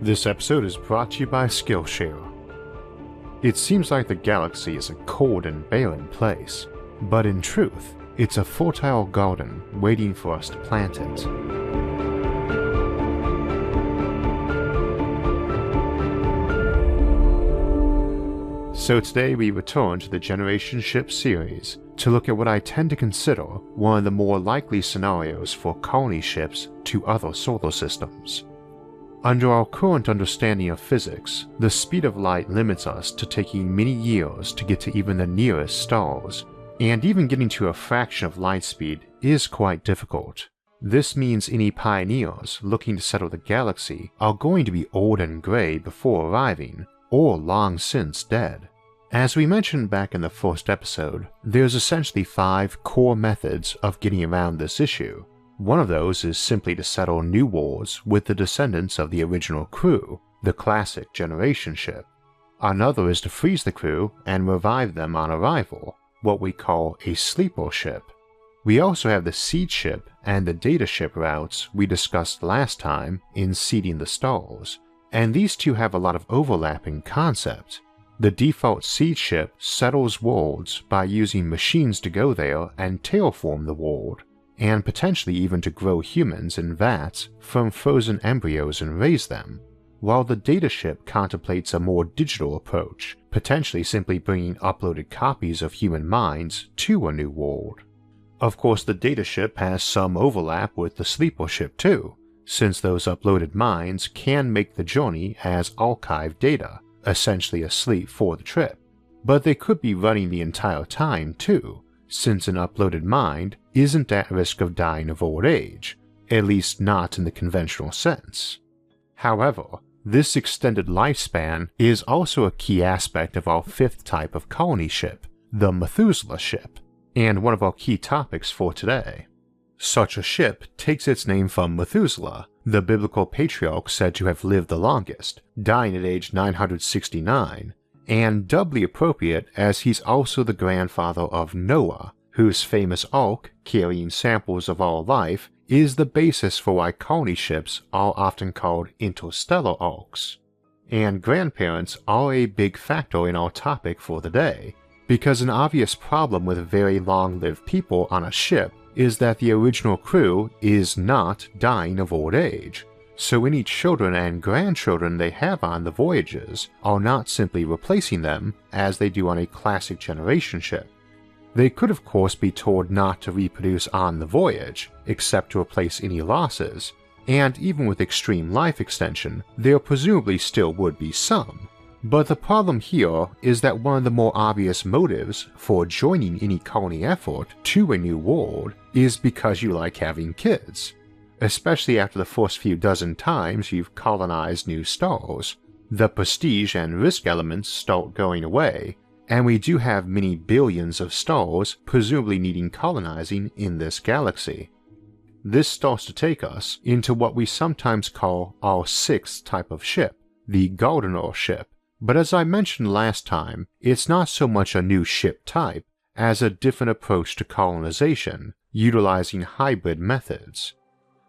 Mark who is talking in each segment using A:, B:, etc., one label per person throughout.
A: This episode is brought to you by Skillshare. It seems like the galaxy is a cold and barren place, but in truth, it's a fertile garden waiting for us to plant it. So today we return to the Generation Ship series to look at what I tend to consider one of the more likely scenarios for colony ships to other solar systems. Under our current understanding of physics, the speed of light limits us to taking many years to get to even the nearest stars, and even getting to a fraction of light speed is quite difficult. This means any pioneers looking to settle the galaxy are going to be old and gray before arriving, or long since dead. As we mentioned back in the first episode, there's essentially 5 core methods of getting around this issue. One of those is simply to settle new worlds with the descendants of the original crew, the classic generation ship. Another is to freeze the crew and revive them on arrival, what we call a sleeper ship. We also have the seed ship and the data ship routes we discussed last time in Seeding the Stars, and these two have a lot of overlap in concept. The default seed ship settles worlds by using machines to go there and terraform the world, and potentially even to grow humans in vats from frozen embryos and raise them, while the data ship contemplates a more digital approach, potentially simply bringing uploaded copies of human minds to a new world. Of course, the data ship has some overlap with the sleeper ship too, since those uploaded minds can make the journey as archived data, essentially asleep for the trip, but they could be running the entire time too, since an uploaded mind isn't at risk of dying of old age, at least not in the conventional sense. However, this extended lifespan is also a key aspect of our 5th type of colony ship, the Methuselah ship, and one of our key topics for today. Such a ship takes its name from Methuselah, the biblical patriarch said to have lived the longest, dying at age 969, and doubly appropriate as he's also the grandfather of Noah, whose famous ark, carrying samples of our life, is the basis for why colony ships are often called interstellar arks. And grandparents are a big factor in our topic for the day, because an obvious problem with very long-lived people on a ship is that the original crew is not dying of old age. So any children and grandchildren they have on the voyages are not simply replacing them as they do on a classic generation ship. They could of course be told not to reproduce on the voyage, except to replace any losses, and even with extreme life extension, there presumably still would be some. But the problem here is that one of the more obvious motives for joining any colony effort to a new world is because you like having kids. Especially after the first few dozen times you've colonized new stars, the prestige and risk elements start going away, and we do have many billions of stars presumably needing colonizing in this galaxy. This starts to take us into what we sometimes call our 6th type of ship, the Gardener ship, but as I mentioned last time, it's not so much a new ship type as a different approach to colonization, utilizing hybrid methods.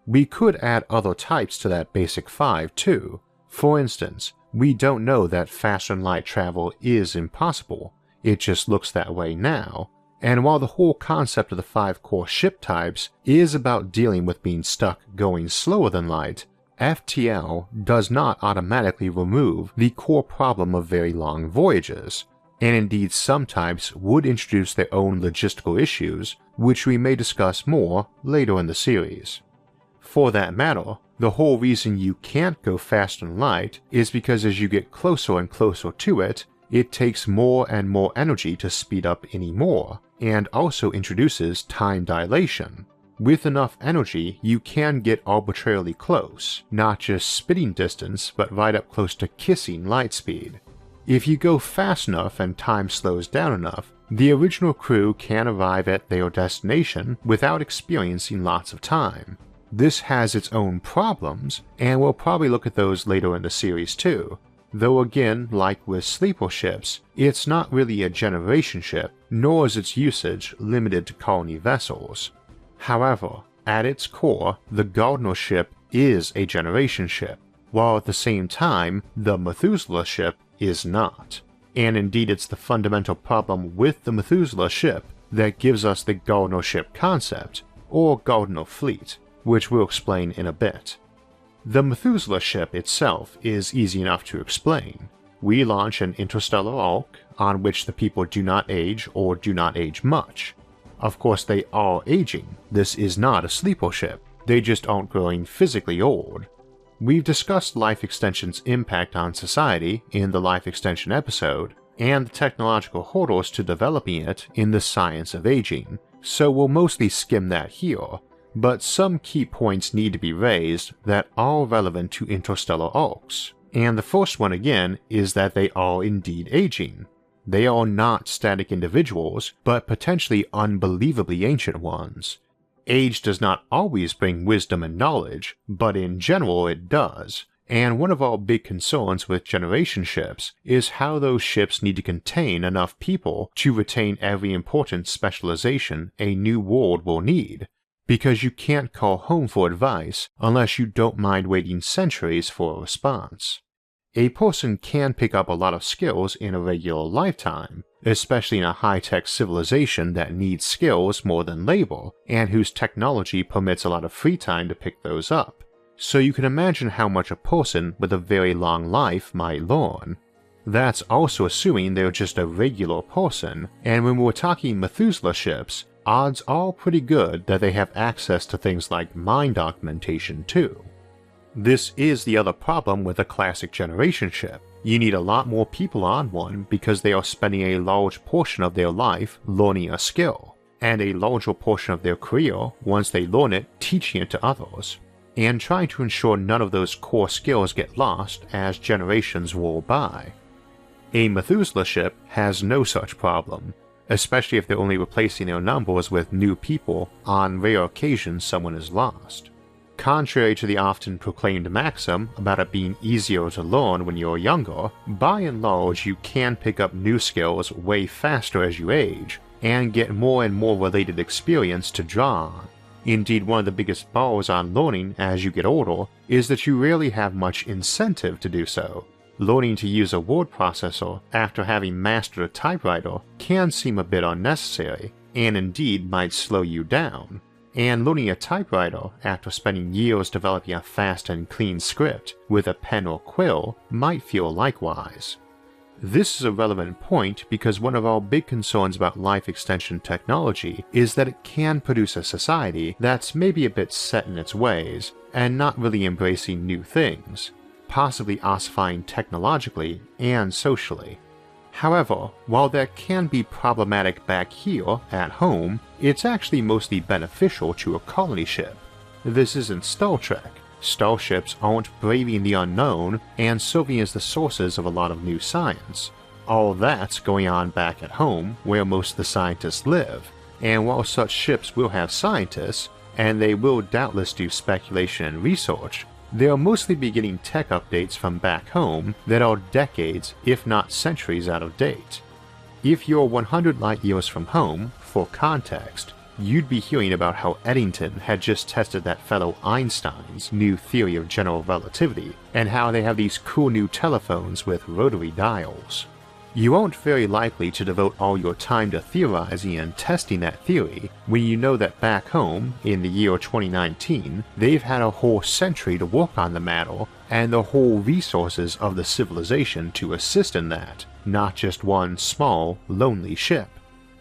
A: We could add other types to that basic 5 too. For instance, we don't know that faster-than-light travel is impossible, it just looks that way now, and while the whole concept of the 5 core ship types is about dealing with being stuck going slower than light, FTL does not automatically remove the core problem of very long voyages, and indeed some types would introduce their own logistical issues, which we may discuss more later in the series. For that matter, the whole reason you can't go faster than light is because as you get closer and closer to it, it takes more and more energy to speed up any more, and also introduces time dilation. With enough energy, you can get arbitrarily close, not just spitting distance, but right up close to kissing light speed. If you go fast enough and time slows down enough, the original crew can arrive at their destination without experiencing lots of time. This has its own problems, and we'll probably look at those later in the series too, though again, like with sleeper ships, it's not really a generation ship, nor is its usage limited to colony vessels. However, at its core, the Gardener ship is a generation ship, while at the same time, the Methuselah ship is not. And indeed it's the fundamental problem with the Methuselah ship that gives us the Gardener ship concept, or Gardener fleet, which we'll explain in a bit. The Methuselah ship itself is easy enough to explain. We launch an interstellar arc on which the people do not age or do not age much. Of course they are aging, this is not a sleeper ship, they just aren't growing physically old. We've discussed life extension's impact on society in the life extension episode, and the technological hurdles to developing it in the science of aging, so we'll mostly skim that here, but some key points need to be raised that are relevant to interstellar arcs. And the first one again is that they are indeed aging. They are not static individuals, but potentially unbelievably ancient ones. Age does not always bring wisdom and knowledge, but in general it does, and one of our big concerns with generation ships is how those ships need to contain enough people to retain every important specialization a new world will need, because you can't call home for advice unless you don't mind waiting centuries for a response. A person can pick up a lot of skills in a regular lifetime, especially in a high-tech civilization that needs skills more than labor, and whose technology permits a lot of free time to pick those up. So you can imagine how much a person with a very long life might learn. That's also assuming they're just a regular person, and when we're talking Methuselah ships, odds are pretty good that they have access to things like mind augmentation too. This is the other problem with a classic generation ship. You need a lot more people on one because they are spending a large portion of their life learning a skill, and a larger portion of their career, once they learn it, teaching it to others, and trying to ensure none of those core skills get lost as generations roll by. A Methuselah ship has no such problem, especially if they're only replacing their numbers with new people on rare occasions someone is lost. Contrary to the often proclaimed maxim about it being easier to learn when you're younger, by and large you can pick up new skills way faster as you age, and get more and more related experience to draw on. Indeed, one of the biggest bars on learning as you get older is that you rarely have much incentive to do so. Learning to use a word processor after having mastered a typewriter can seem a bit unnecessary, and indeed might slow you down. And learning a typewriter after spending years developing a fast and clean script with a pen or quill might feel likewise. This is a relevant point because one of our big concerns about life extension technology is that it can produce a society that's maybe a bit set in its ways and not really embracing new things, possibly ossifying technologically and socially. However, while that can be problematic back here, at home, it's actually mostly beneficial to a colony ship. This isn't Star Trek. Starships aren't braving the unknown and serving as the sources of a lot of new science. All that's going on back at home, where most of the scientists live, and while such ships will have scientists, and they will doubtless do speculation and research, they'll mostly be getting tech updates from back home that are decades, if not centuries out of date. If you're 100 light years from home, for context, you'd be hearing about how Eddington had just tested that fellow Einstein's new theory of general relativity, and how they have these cool new telephones with rotary dials. You aren't very likely to devote all your time to theorizing and testing that theory when you know that back home, in the year 2019, they've had a whole century to work on the matter and the whole resources of the civilization to assist in that, not just one small, lonely ship.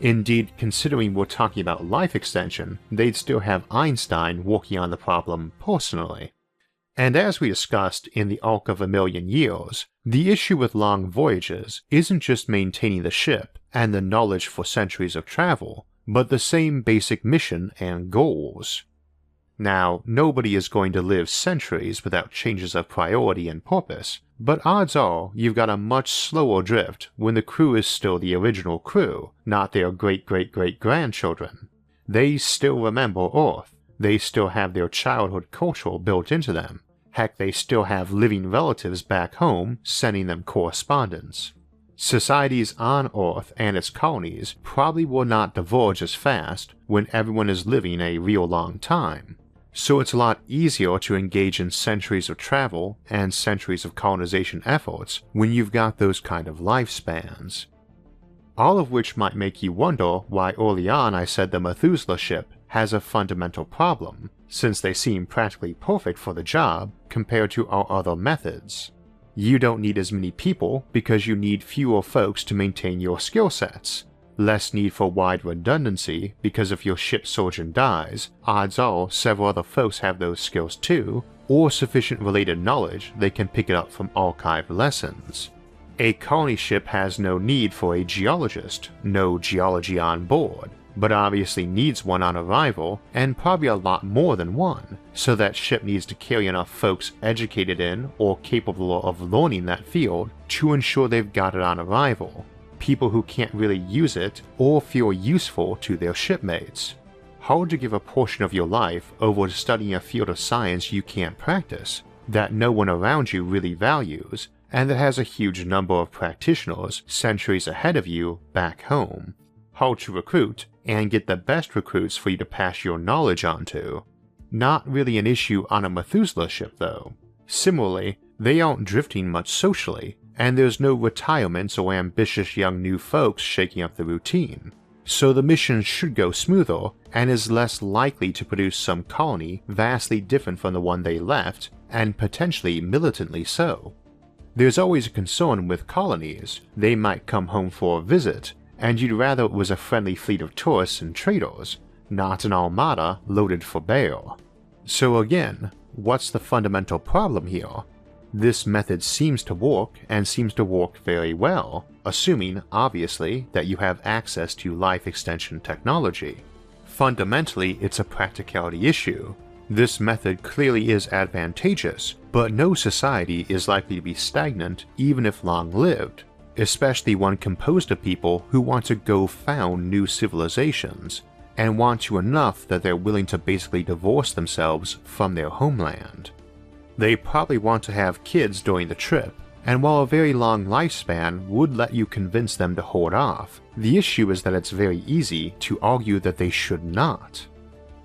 A: Indeed, considering we're talking about life extension, they'd still have Einstein working on the problem personally. And as we discussed in the arc of a million years, the issue with long voyages isn't just maintaining the ship and the knowledge for centuries of travel, but the same basic mission and goals. Now, nobody is going to live centuries without changes of priority and purpose, but odds are you've got a much slower drift when the crew is still the original crew, not their great-great-great-grandchildren. They still remember Earth, they still have their childhood culture built into them. Heck, they still have living relatives back home sending them correspondence. Societies on Earth and its colonies probably will not diverge as fast when everyone is living a real long time. so it's a lot easier to engage in centuries of travel and centuries of colonization efforts when you've got those kind of lifespans. All of which might make you wonder why early on I said the Methuselah ship has a fundamental problem, since they seem practically perfect for the job compared to our other methods. You don't need as many people because you need fewer folks to maintain your skill sets, less need for wide redundancy because if your ship surgeon dies, odds are several other folks have those skills too, or sufficient related knowledge they can pick it up from archived lessons. A colony ship has no need for a geologist, no geology on board, but obviously needs one on arrival, and probably a lot more than one, so that ship needs to carry enough folks educated in or capable of learning that field to ensure they've got it on arrival, people who can't really use it or feel useful to their shipmates. Hard to give a portion of your life over to studying a field of science you can't practice, that no one around you really values, and that has a huge number of practitioners centuries ahead of you back home. Hard to recruit, and get the best recruits for you to pass your knowledge on to. Not really an issue on a Methuselah ship though. Similarly, they aren't drifting much socially, and there's no retirements or ambitious young new folks shaking up the routine. So the mission should go smoother, and is less likely to produce some colony vastly different from the one they left, and potentially militantly so. There's always a concern with colonies. They might come home for a visit, and you'd rather it was a friendly fleet of tourists and traders, not an armada loaded for bear. So again, what's the fundamental problem here? This method seems to work, and seems to work very well, assuming, obviously, that you have access to life extension technology. Fundamentally, it's a practicality issue. This method clearly is advantageous, but no society is likely to be stagnant even if long-lived, especially one composed of people who want to go found new civilizations, and want to enough that they're willing to basically divorce themselves from their homeland. They probably want to have kids during the trip, and while a very long lifespan would let you convince them to hold off, the issue is that it's very easy to argue that they should not.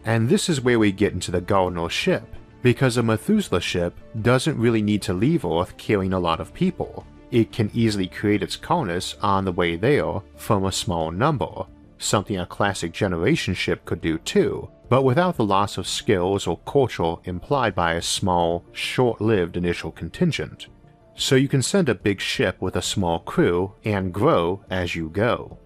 A: And this is where we get into the Gardener ship, because a Methuselah ship doesn't really need to leave Earth carrying a lot of people. It can easily create its colonists on the way there from a small number, something a classic generation ship could do too, but without the loss of skills or culture implied by a small, short-lived initial contingent. So you can send a big ship with a small crew and grow as you go.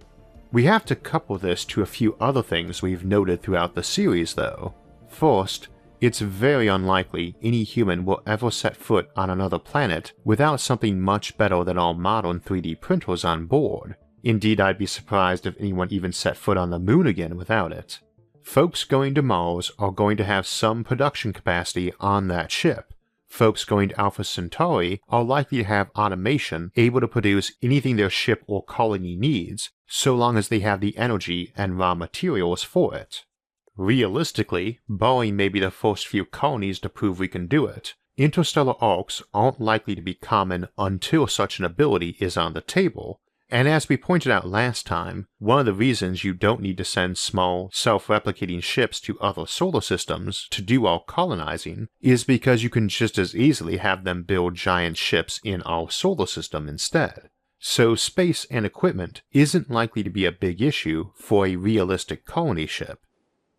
A: We have to couple this to a few other things we've noted throughout the series though. First, it's very unlikely any human will ever set foot on another planet without something much better than our modern 3D printers on board. Indeed, I'd be surprised if anyone even set foot on the moon again without it. Folks going to Mars are going to have some production capacity on that ship. Folks going to Alpha Centauri are likely to have automation able to produce anything their ship or colony needs, so long as they have the energy and raw materials for it. Realistically, barring maybe the first few colonies to prove we can do it, interstellar arcs aren't likely to be common until such an ability is on the table, and as we pointed out last time, one of the reasons you don't need to send small, self-replicating ships to other solar systems to do our colonizing is because you can just as easily have them build giant ships in our solar system instead. So space and equipment isn't likely to be a big issue for a realistic colony ship.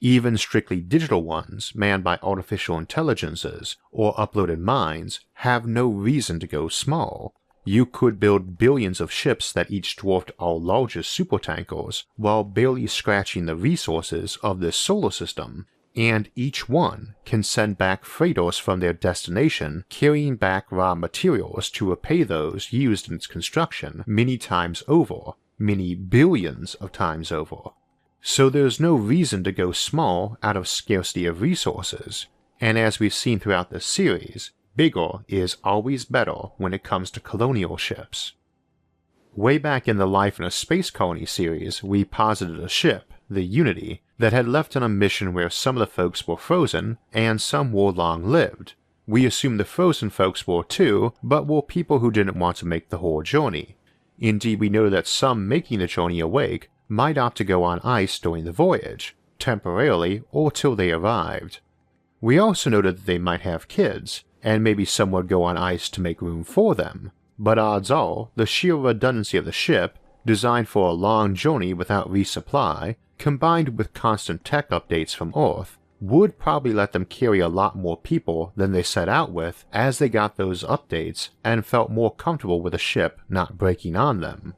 A: Even strictly digital ones, manned by artificial intelligences or uploaded minds, have no reason to go small. You could build billions of ships that each dwarfed our largest supertankers while barely scratching the resources of this solar system, and each one can send back freighters from their destination carrying back raw materials to repay those used in its construction many times over, many billions of times over. So there's no reason to go small out of scarcity of resources, and as we've seen throughout this series, bigger is always better when it comes to colonial ships. Way back in the Life in a Space Colony series, we posited a ship, the Unity, that had left on a mission where some of the folks were frozen and some were long-lived. We assumed the frozen folks were too, but were people who didn't want to make the whole journey. Indeed, we know that some making the journey awake might opt to go on ice during the voyage, temporarily or till they arrived. We also noted that they might have kids, and maybe some would go on ice to make room for them, but odds are the sheer redundancy of the ship, designed for a long journey without resupply, combined with constant tech updates from Earth, would probably let them carry a lot more people than they set out with as they got those updates and felt more comfortable with the ship not breaking on them.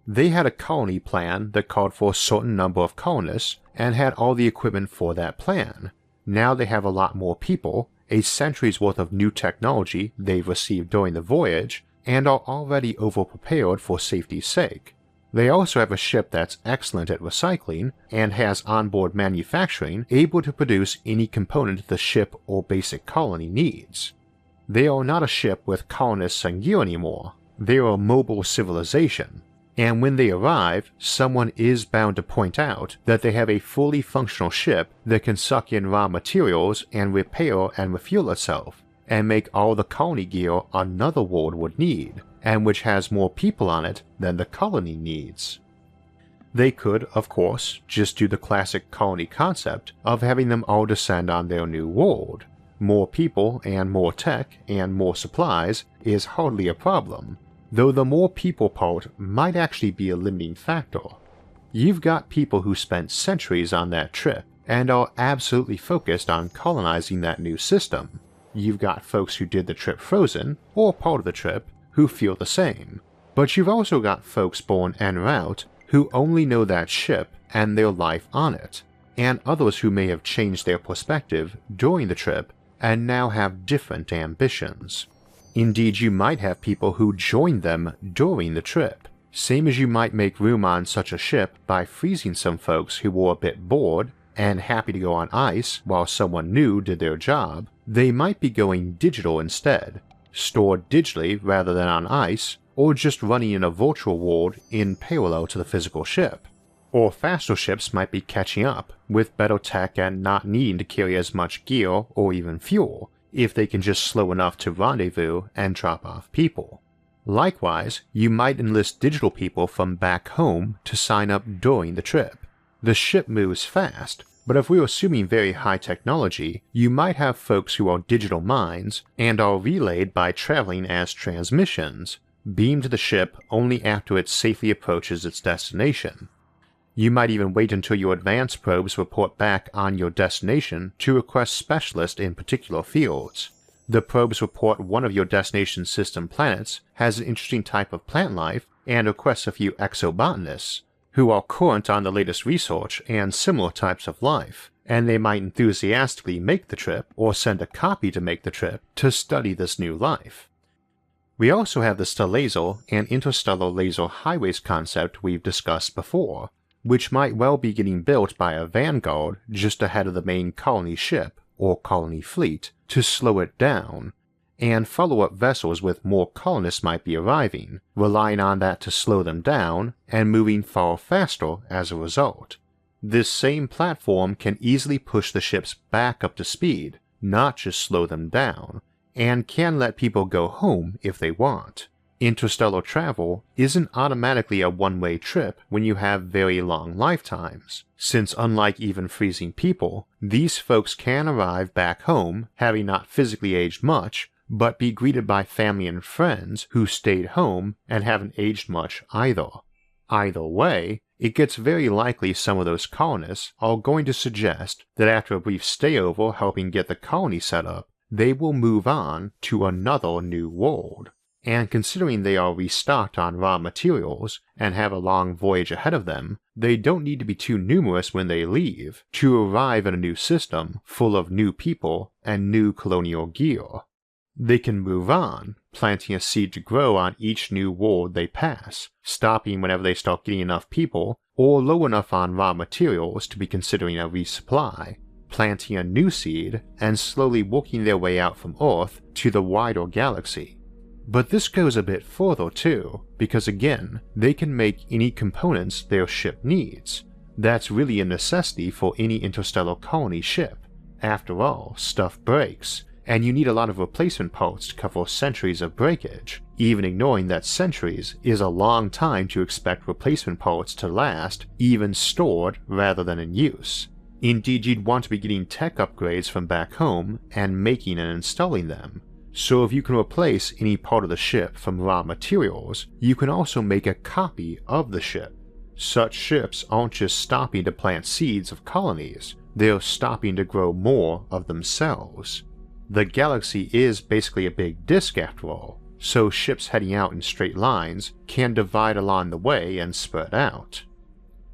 A: They had a colony plan that called for a certain number of colonists and had all the equipment for that plan. Now they have a lot more people, a century's worth of new technology they've received during the voyage, and are already over-prepared for safety's sake. They also have a ship that's excellent at recycling and has onboard manufacturing able to produce any component the ship or basic colony needs. They are not a ship with colonists and gear anymore. They are a mobile civilization, and when they arrive, someone is bound to point out that they have a fully functional ship that can suck in raw materials and repair and refuel itself, and make all the colony gear another world would need, and which has more people on it than the colony needs. They could, of course, just do the classic colony concept of having them all descend on their new world. More people and more tech and more supplies is hardly a problem, though the more people part might actually be a limiting factor. You've got people who spent centuries on that trip and are absolutely focused on colonizing that new system. You've got folks who did the trip frozen, or part of the trip, who feel the same. But you've also got folks born en route who only know that ship and their life on it, and others who may have changed their perspective during the trip and now have different ambitions. Indeed, you might have people who joined them during the trip, same as you might make room on such a ship by freezing some folks who were a bit bored and happy to go on ice while someone new did their job. They might be going digital instead, stored digitally rather than on ice, or just running in a virtual world in parallel to the physical ship. Or faster ships might be catching up, with better tech and not needing to carry as much gear or even fuel, if they can just slow enough to rendezvous and drop off people. Likewise, you might enlist digital people from back home to sign up during the trip. The ship moves fast, but if we're assuming very high technology, you might have folks who are digital minds and are relayed by traveling as transmissions, beamed to the ship only after it safely approaches its destination. You might even wait until your advanced probes report back on your destination to request specialists in particular fields. The probes report one of your destination system planets has an interesting type of plant life and requests a few exobotanists, who are current on the latest research and similar types of life, and they might enthusiastically make the trip or send a copy to make the trip to study this new life. We also have the stellar and interstellar laser highways concept we've discussed before, which might well be getting built by a vanguard just ahead of the main colony ship or colony fleet to slow it down, and follow-up vessels with more colonists might be arriving, relying on that to slow them down and moving far faster as a result. This same platform can easily push the ships back up to speed, not just slow them down, and can let people go home if they want. Interstellar travel isn't automatically a one-way trip when you have very long lifetimes, since unlike even freezing people, these folks can arrive back home having not physically aged much, but be greeted by family and friends who stayed home and haven't aged much either. Either way, it gets very likely some of those colonists are going to suggest that after a brief stayover helping get the colony set up, they will move on to another new world. And considering they are restocked on raw materials and have a long voyage ahead of them, they don't need to be too numerous when they leave to arrive at a new system full of new people and new colonial gear. They can move on, planting a seed to grow on each new world they pass, stopping whenever they start getting enough people or low enough on raw materials to be considering a resupply, planting a new seed and slowly working their way out from Earth to the wider galaxy. But this goes a bit further too, because again, they can make any components their ship needs. That's really a necessity for any interstellar colony ship. After all, stuff breaks, and you need a lot of replacement parts to cover centuries of breakage, even ignoring that centuries is a long time to expect replacement parts to last, even stored rather than in use. Indeed, you'd want to be getting tech upgrades from back home and making and installing them. So if you can replace any part of the ship from raw materials, you can also make a copy of the ship. Such ships aren't just stopping to plant seeds of colonies, they're stopping to grow more of themselves. The galaxy is basically a big disk after all, so ships heading out in straight lines can divide along the way and spread out.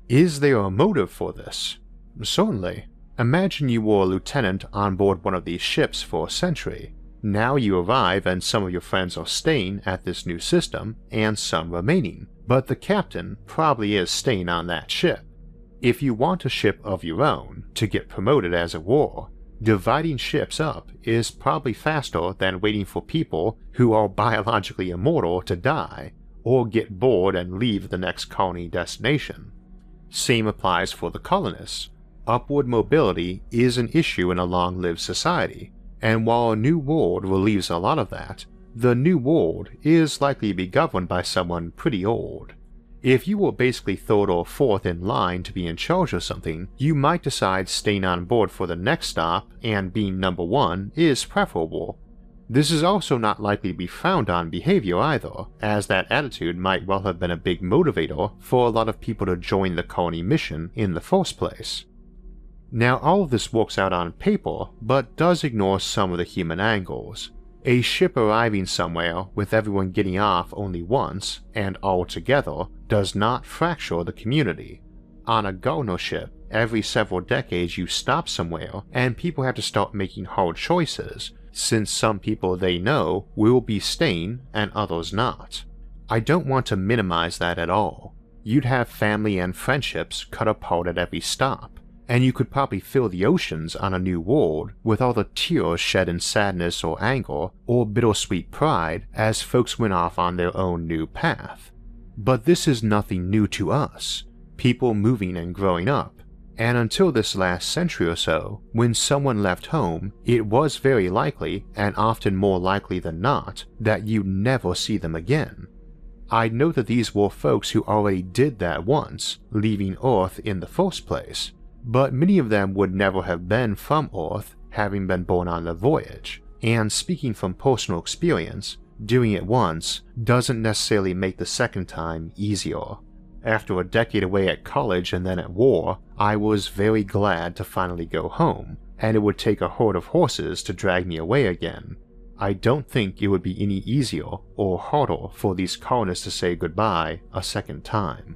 A: Is there a motive for this? Certainly. Imagine you were a lieutenant on board one of these ships for a century. Now you arrive and some of your friends are staying at this new system and some remaining, but the captain probably is staying on that ship. If you want a ship of your own to get promoted as it were, dividing ships up is probably faster than waiting for people who are biologically immortal to die or get bored and leave the next colony destination. Same applies for the colonists. Upward mobility is an issue in a long-lived society, and while a new world relieves a lot of that, the new world is likely to be governed by someone pretty old. If you were basically third or fourth in line to be in charge of something, you might decide staying on board for the next stop and being number one is preferable. This is also not likely to be frowned on behavior either, as that attitude might well have been a big motivator for a lot of people to join the colony mission in the first place. Now all of this works out on paper, but does ignore some of the human angles. A ship arriving somewhere with everyone getting off only once, and all together, does not fracture the community. On a Gardener ship, every several decades you stop somewhere, and people have to start making hard choices, since some people they know will be staying and others not. I don't want to minimize that at all. You'd have family and friendships cut apart at every stop, and you could probably fill the oceans on a new world with all the tears shed in sadness or anger or bittersweet pride as folks went off on their own new path. But this is nothing new to us, people moving and growing up, and until this last century or so, when someone left home, it was very likely, and often more likely than not, that you'd never see them again. I know that these were folks who already did that once, leaving Earth in the first place, but many of them would never have been from Earth, having been born on the voyage, and speaking from personal experience, doing it once doesn't necessarily make the second time easier. After a decade away at college and then at war, I was very glad to finally go home, and it would take a herd of horses to drag me away again. I don't think it would be any easier or harder for these colonists to say goodbye a second time.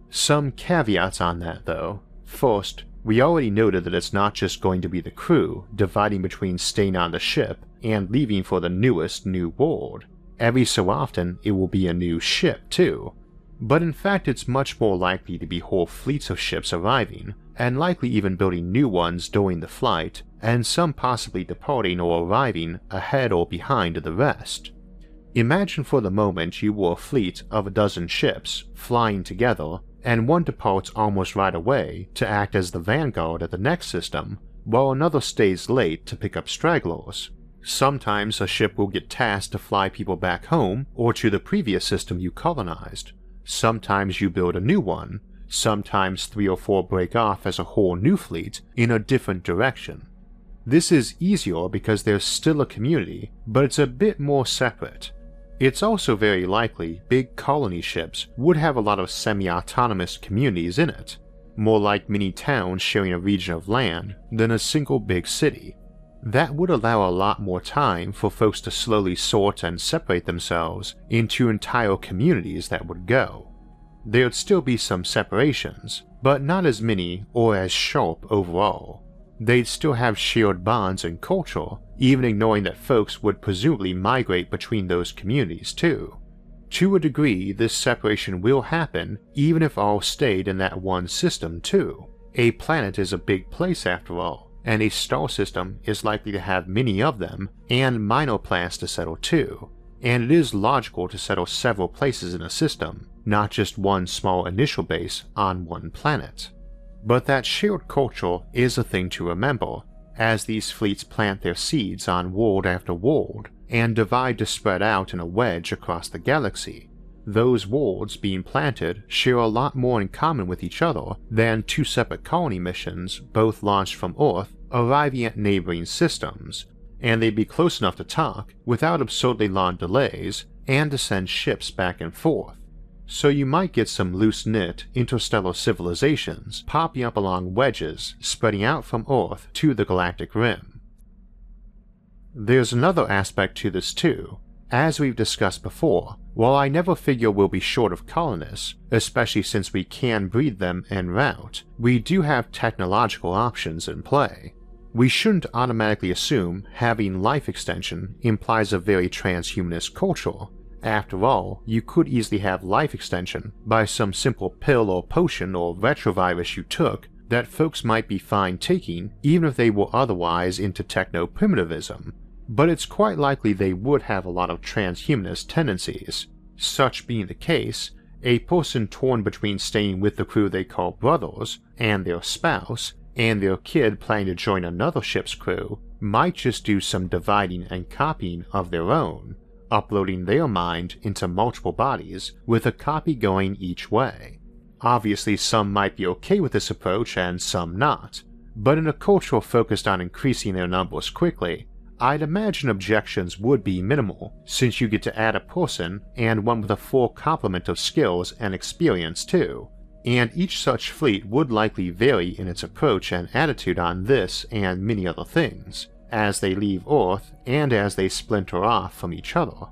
A: Some caveats on that though. First, we already noted that it's not just going to be the crew dividing between staying on the ship and leaving for the newest new world. Every so often it will be a new ship too. But in fact it's much more likely to be whole fleets of ships arriving, and likely even building new ones during the flight, and some possibly departing or arriving ahead or behind the rest. Imagine for the moment you were a fleet of a dozen ships flying together, and one departs almost right away to act as the vanguard at the next system, while another stays late to pick up stragglers. Sometimes a ship will get tasked to fly people back home or to the previous system you colonized. Sometimes you build a new one, sometimes 3 or 4 break off as a whole new fleet in a different direction. This is easier because there's still a community, but it's a bit more separate. It's also very likely big colony ships would have a lot of semi-autonomous communities in it, more like mini towns sharing a region of land than a single big city. That would allow a lot more time for folks to slowly sort and separate themselves into entire communities that would go. There'd still be some separations, but not as many or as sharp overall. They'd still have shared bonds and culture, even ignoring that folks would presumably migrate between those communities too. To a degree, this separation will happen even if all stayed in that one system too. A planet is a big place after all, and a star system is likely to have many of them and minor planets to settle too, and it is logical to settle several places in a system, not just one small initial base on one planet. But that shared culture is a thing to remember, as these fleets plant their seeds on world after world and divide to spread out in a wedge across the galaxy. those worlds being planted share a lot more in common with each other than two separate colony missions, both launched from Earth, arriving at neighboring systems, and they'd be close enough to talk without absurdly long delays and to send ships back and forth. So you might get some loose-knit interstellar civilizations popping up along wedges spreading out from Earth to the galactic rim. There's another aspect to this too. As we've discussed before, while I never figure we'll be short of colonists, especially since we can breed them en route, we do have technological options in play. We shouldn't automatically assume having life extension implies a very transhumanist culture. After all, you could easily have life extension by some simple pill or potion or retrovirus you took that folks might be fine taking even if they were otherwise into techno-primitivism, but it's quite likely they would have a lot of transhumanist tendencies. Such being the case, a person torn between staying with the crew they call brothers and their spouse, and their kid planning to join another ship's crew, might just do some dividing and copying of their own, uploading their mind into multiple bodies with a copy going each way. Obviously some might be okay with this approach and some not, but in a culture focused on increasing their numbers quickly, I'd imagine objections would be minimal, since you get to add a person and one with a full complement of skills and experience too, and each such fleet would likely vary in its approach and attitude on this and many other things, as they leave Earth and as they splinter off from each other.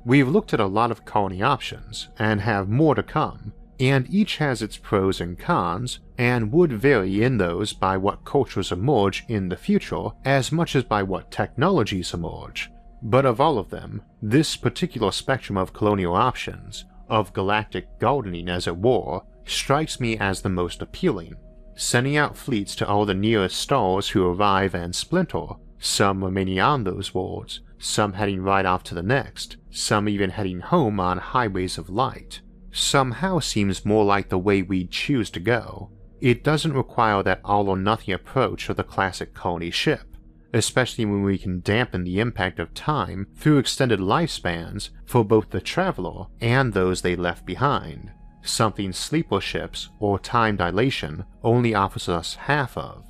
A: We've looked at a lot of colony options, and have more to come, and each has its pros and cons, and would vary in those by what cultures emerge in the future as much as by what technologies emerge. But of all of them, this particular spectrum of colonial options, of galactic gardening as it were, strikes me as the most appealing, sending out fleets to all the nearest stars who arrive and splinter, some remaining on those worlds, some heading right off to the next, some even heading home on highways of light. Somehow seems more like the way we'd choose to go. It doesn't require that all-or-nothing approach of the classic colony ship, especially when we can dampen the impact of time through extended lifespans for both the traveler and those they left behind, something sleeper ships or time dilation only offers us half of.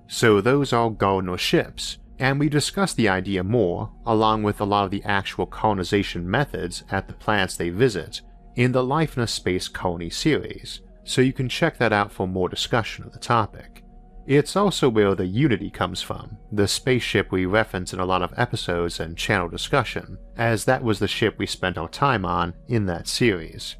A: So those are Gardener ships, and we discussed the idea more, along with a lot of the actual colonization methods at the planets they visit, in the Life in a Space Colony series, so you can check that out for more discussion of the topic. It's also where the Unity comes from, the spaceship we reference in a lot of episodes and channel discussion, as that was the ship we spent our time on in that series.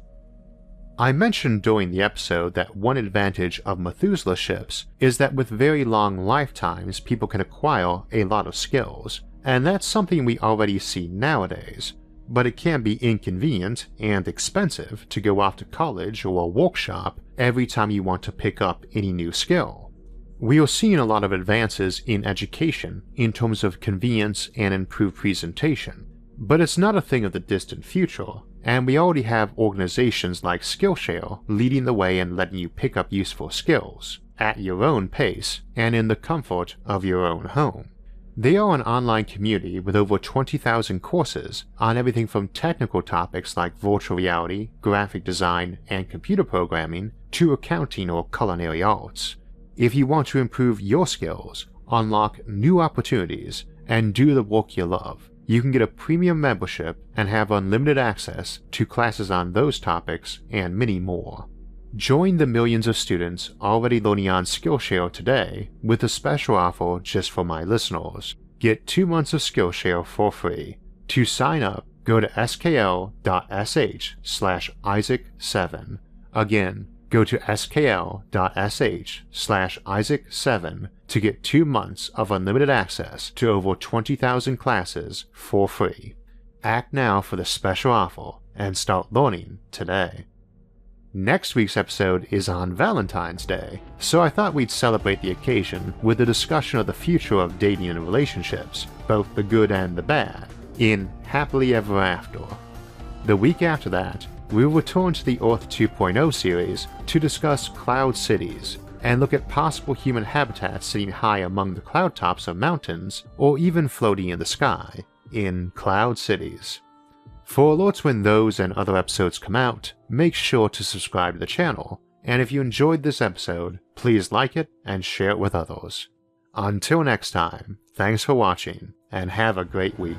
A: I mentioned during the episode that one advantage of Methuselah ships is that with very long lifetimes people can acquire a lot of skills, and that's something we already see nowadays, but it can be inconvenient and expensive to go off to college or a workshop every time you want to pick up any new skill. We are seeing a lot of advances in education in terms of convenience and improved presentation, but it's not a thing of the distant future, and we already have organizations like Skillshare leading the way and letting you pick up useful skills at your own pace and in the comfort of your own home. They are an online community with over 20,000 courses on everything from technical topics like virtual reality, graphic design, and computer programming to accounting or culinary arts. If you want to improve your skills, unlock new opportunities, and do the work you love, you can get a premium membership and have unlimited access to classes on those topics and many more. Join the millions of students already learning on Skillshare today with a special offer just for my listeners. Get 2 months of Skillshare for free. To sign up, go to skl.sh/Isaac7. Again, go to skl.sh/Isaac7 to get 2 months of unlimited access to over 20,000 classes for free. Act now for the special offer and start learning today. Next week's episode is on Valentine's Day, so I thought we'd celebrate the occasion with a discussion of the future of dating and relationships, both the good and the bad, in Happily Ever After. The week after that, we'll return to the Earth 2.0 series to discuss cloud cities, and look at possible human habitats sitting high among the cloud tops of mountains, or even floating in the sky, in cloud cities. For alerts when those and other episodes come out, make sure to subscribe to the channel, and if you enjoyed this episode, please like it and share it with others. Until next time, thanks for watching, and have a great week.